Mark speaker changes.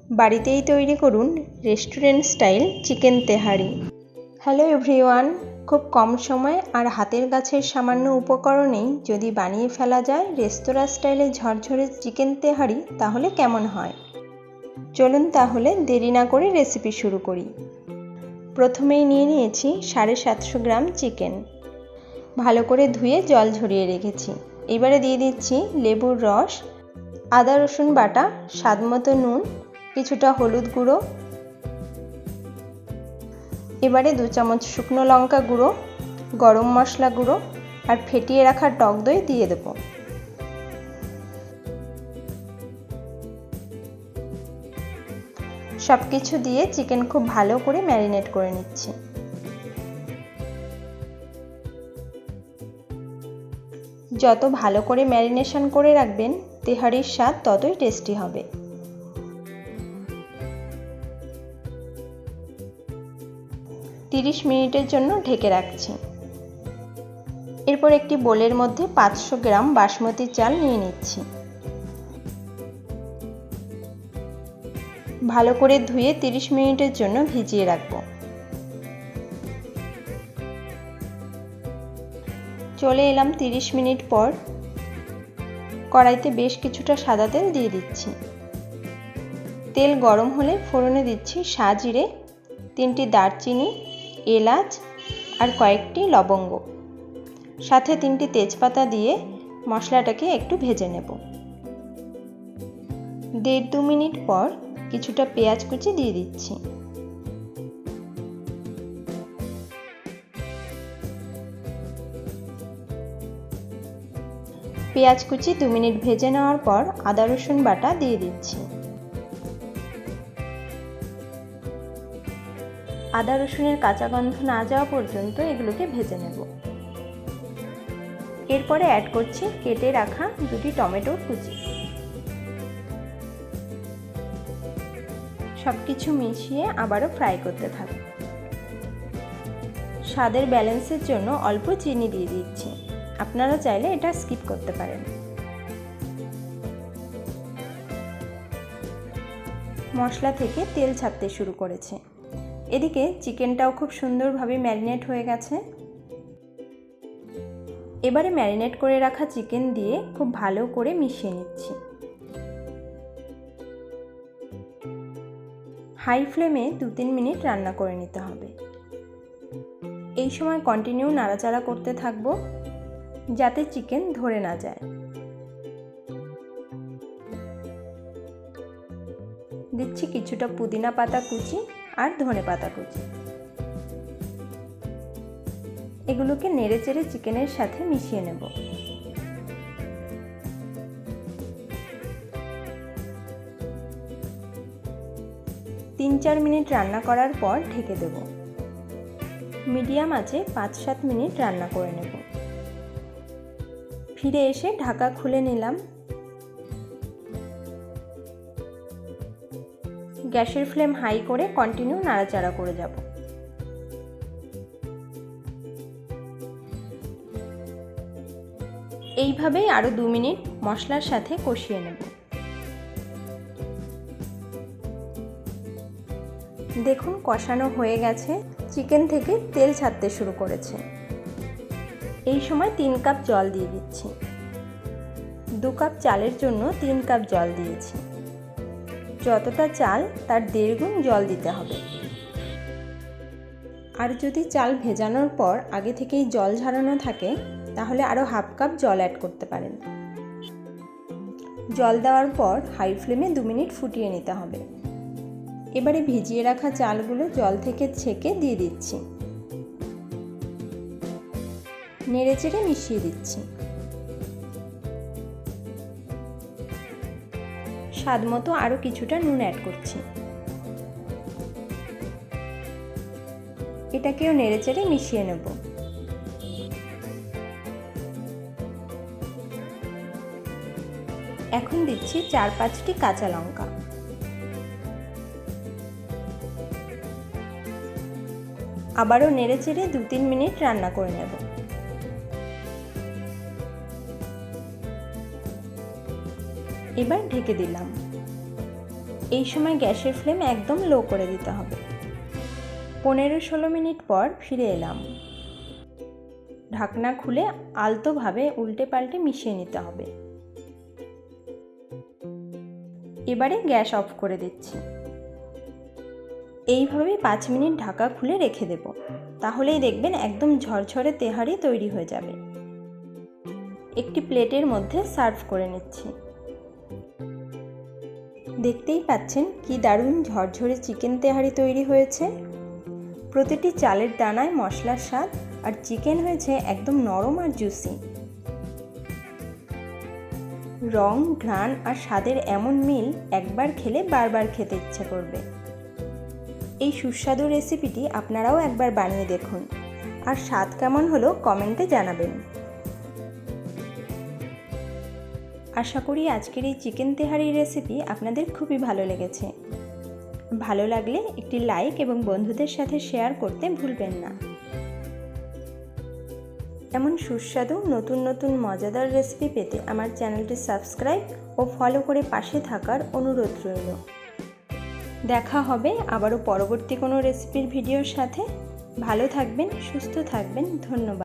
Speaker 1: বাড়িতেই তৈরি করুন রেস্টুরেন্ট স্টাইল চিকেন তেহারি। হ্যালো এভরিওয়ান, খুব কম সময় আর হাতের কাছের সামান্য উপকরণেই যদি বানিয়ে ফেলা যায় রেস্তোরাঁ স্টাইলে ঝরঝরে চিকেন তেহারি, তাহলে কেমন হয়? চলুন তাহলে দেরি না করে রেসিপি শুরু করি। প্রথমেই নিয়ে নিয়েছি 750 গ্রাম চিকেন, ভালো করে ধুয়ে জল ঝরিয়ে রেখেছি। এবারে দিয়ে দিচ্ছি লেবুর রস, আদা রসুন বাটা, স্বাদমতো নুন, কিছুটা হলুদ গুঁড়ো। এবারে 2 চামচ শুকনো লঙ্কা গুঁড়ো, গরম মশলা গুঁড়ো আর ফেটিয়ে রাখা টক দই দিয়ে দেব। সব কিছু দিয়ে চিকেন খুব ভালো করে ম্যারিনেট করে নিচ্ছি। যত ভালো করে ম্যারিনেশন করে রাখবেন তেহারির স্বাদ ততই টেস্টি হবে। মিনিটের জন্য ঢেকে রাখছি। এরপর একটি বোলের মধ্যে 500 গ্রাম বাসমতি চাল নিয়ে নিচ্ছি। ভালো করে ধুয়ে 30 মিনিটের জন্য ভিজিয়ে রাখব। চলে এলাম 30 মিনিট পর। কড়াইতে বেশ কিছুটা সাদা তেল দিয়ে দিচ্ছি। তেল গরম হলে ফোড়নে দিচ্ছি সাজিরে, 3টি দারচিনি, এলাচ আর কয়েকটি লবঙ্গ, সাথে 3টি তেজপাতা দিয়ে মশলাটাকে একটু ভেজে নেব। 1.5-2 মিনিট পর কিছুটা পেঁয়াজ কুচি দিয়ে দিচ্ছি। পেঁয়াজ কুচি 2 মিনিট ভেজে নেওয়ার পর আদা রসুন বাটা দিয়ে দিচ্ছি। আদা রসুনের কাঁচা গন্ধ না যাওয়া পর্যন্ত এগুলোকে ভেজে নেব। এরপরে অ্যাড করছি কেটে রাখা 2টি টমেটোর কুচি। সবকিছু মিশিয়ে আবারও ফ্রাই করতে থাকব। স্বাদের ব্যালেন্সের জন্য অল্প চিনি দিয়ে দিচ্ছি, আপনারা চাইলে এটা স্কিপ করতে পারেন। মশলা থেকে তেল ছাড়তে শুরু করেছে। এদিকে চিকেনটাও খুব সুন্দরভাবে ম্যারিনেট হয়ে গেছে। এবারে ম্যারিনেট করে রাখা চিকেন দিয়ে খুব ভালো করে মিশিয়ে নিচ্ছি। হাই ফ্লেমে 2-3 মিনিট রান্না করে নিতে হবে। এই সময় কন্টিনিউ নাড়াচাড়া করতে থাকবো যাতে চিকেন ধরে না যায়। দিচ্ছি কিছুটা পুদিনা পাতা কুচি আর ধনে পাতা কুচি। এগুলোকে নেড়েচেড়ে চিকেনের সাথে মিশিয়ে নেব। তিন 4 মিনিট রান্না করার পর ঢেকে দেব। মিডিয়াম আঁচে 5-7 মিনিট রান্না করে নেব। ফিরে এসে ঢাকা খুলে নিলাম। গ্যাসের ফ্লেম হাই করে কন্টিনিউ নাড়াচাড়া করে যাব। এইভাবেই আরও 2 মিনিট মশলার সাথে কষিয়ে নেব। দেখুন কষানো হয়ে গেছে, চিকেন থেকে তেল ছাড়তে শুরু করেছে। এই সময় 3 কাপ জল দিয়ে দিচ্ছি। 2 কাপ চালের জন্য 3 কাপ জল দিয়েছি। যতটা চাল তার 1.5 গুণ জল দিতে হবে। আর যদি চাল ভেজানোর পর আগে থেকেই জল ঝরানো থাকে তাহলে আরও 1/2 কাপ জল অ্যাড করতে পারেন। জল দেওয়ার পর হাই ফ্লেমে 2 মিনিট ফুটিয়ে নিতে হবে। এবারে ভিজিয়ে রাখা চালগুলো জল থেকে ছেঁকে দিয়ে দিচ্ছি। নেড়েচেড়ে মিশিয়ে দিচ্ছি। স্বাদমতো আরও কিছুটা নুন অ্যাড করছি। এটাকেও নেড়েচেড়ে মিশিয়ে নেব। এখন দিচ্ছি 4-5টি কাঁচা লঙ্কা। আবারও নেড়েচেড়ে 2-3 মিনিট রান্না করে নেব। এবার ঢেকে দিলাম। এই সময় গ্যাসের ফ্লেম একদম লো করে দিতে হবে। 15-16 মিনিট পর ফিরে এলাম। ঢাকনা খুলে আলতোভাবে উল্টে পাল্টে মিশিয়ে নিতে হবে। এবারে গ্যাস অফ করে দিচ্ছি। এইভাবে 5 মিনিট ঢাকা খুলে রেখে দেব, তাহলেই দেখবেন একদম ঝরঝরে তেহারি তৈরি হয়ে যাবে। একটি প্লেটের মধ্যে সার্ভ করে নিচ্ছি। দেখতেই পাচ্ছেন কি দারুণ ঝরঝরে চিকেন তেহারি তৈরি হয়েছে। প্রতিটি চালের দানায় মশলার স্বাদ, আর চিকেন হয়েছে একদম নরম আর জুসি। রং, ঘ্রাণ আর স্বাদের এমন মিল একবার খেলে বারবার খেতে ইচ্ছে করবে। এই সুস্বাদু রেসিপিটি আপনারাও একবার বানিয়ে দেখুন, আর স্বাদ কেমন হলো কমেন্টে জানাবেন। আশা করি আজকের এই চিকেন তেহারি রেসিপি আপনাদের খুবই ভালো লেগেছে। ভালো লাগলে একটি লাইক এবং বন্ধুদের সাথে শেয়ার করতে ভুলবেন না। এমন সুস্বাদু নতুন নতুন মজাদার রেসিপি পেতে আমার চ্যানেলটি সাবস্ক্রাইব ও ফলো করে পাশে থাকার অনুরোধ রইল। দেখা হবে আবারও পরবর্তী কোনো রেসিপির ভিডিওর সাথে। ভালো থাকবেন, সুস্থ থাকবেন। ধন্যবাদ।